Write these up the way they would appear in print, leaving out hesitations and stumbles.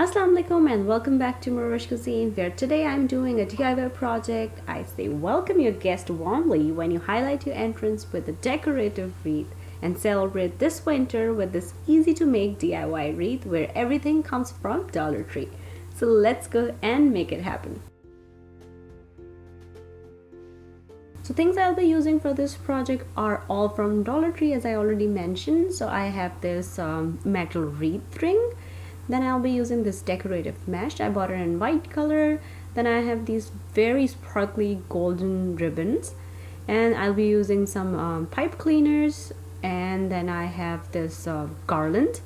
Assalamu alaikum and welcome back to morEwish Cuisine, where today I'm doing a DIY project. I say welcome your guest warmly when you highlight your entrance with a decorative wreath and celebrate this winter with this easy to make DIY wreath where everything comes from Dollar Tree. So let's go and make it happen. So things I'll be using for this project are all from Dollar Tree, as I already mentioned. So I have this metal wreath ring. Then I'll be using this decorative mesh. I bought it in white color. Then I have these very sparkly golden ribbons. And I'll be using some pipe cleaners. And then I have this garland.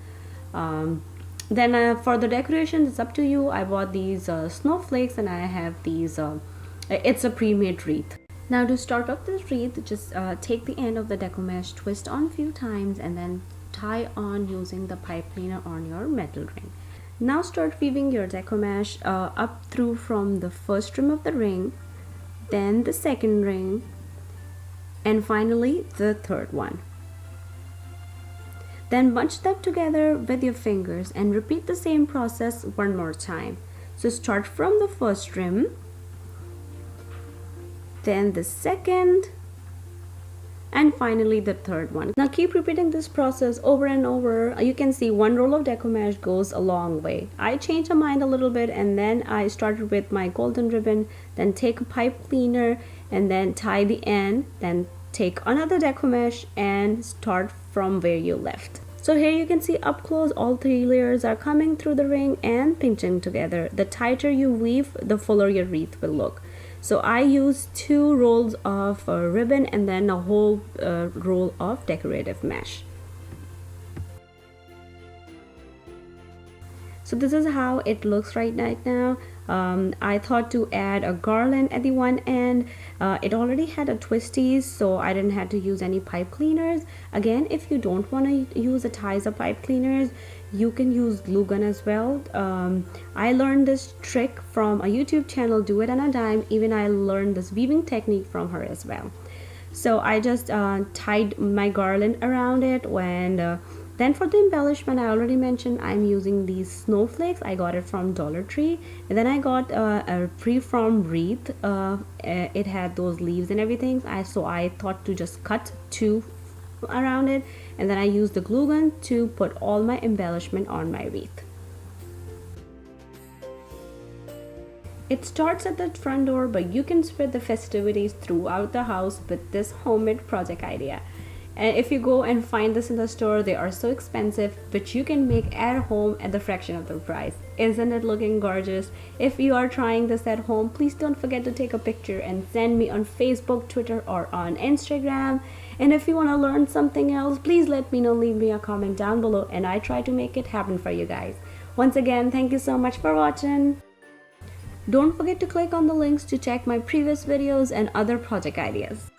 Then for the decoration, it's up to you. I bought these snowflakes and I have these, it's a pre-made wreath. Now to start off this wreath, just take the end of the deco mesh, twist on a few times and then tie on using the pipe cleaner on your metal ring. Now start weaving your deco mesh up through from the first rim of the ring, then the second ring, and finally the third one. Then bunch them together with your fingers and repeat the same process one more time. So start from the first rim, then the second, and finally the third one. Now keep repeating this process over and over. You can see one roll of deco mesh goes a long way. I changed my mind a little bit and then I started with my golden ribbon, then take a pipe cleaner and then tie the end, then take another deco mesh and start from where you left. So here you can see up close all three layers are coming through the ring and pinching together. The tighter you weave, the fuller your wreath will look. So I used 2 rolls of ribbon and then a whole roll of decorative mesh. So this is how it looks right now. I thought to add a garland at the one end. It already had a twisties, so I didn't have to use any pipe cleaners. Again, if you don't want to use a ties or pipe cleaners, you can use glue gun as well. I learned this trick from a YouTube channel, Do It on a Dime. Even I learned this weaving technique from her as well. So I just tied my garland around it. Then for the embellishment, I already mentioned I'm using these snowflakes. I got it from Dollar Tree. And then I got a pre-formed wreath. It had those leaves and everything. So I thought to just cut 2 around it, and then I used the glue gun to put all my embellishment on my wreath. It starts at the front door, but you can spread the festivities throughout the house with this homemade project idea. And if you go and find this in the store, they are so expensive, but you can make at home at the fraction of the price. Isn't it looking gorgeous? If you are trying this at home, please don't forget to take a picture and send me on Facebook, Twitter, or on Instagram. And if you want to learn something else, please let me know, leave me a comment down below, and I try to make it happen for you guys. Once again, thank you so much for watching. Don't forget to click on the links to check my previous videos and other project ideas.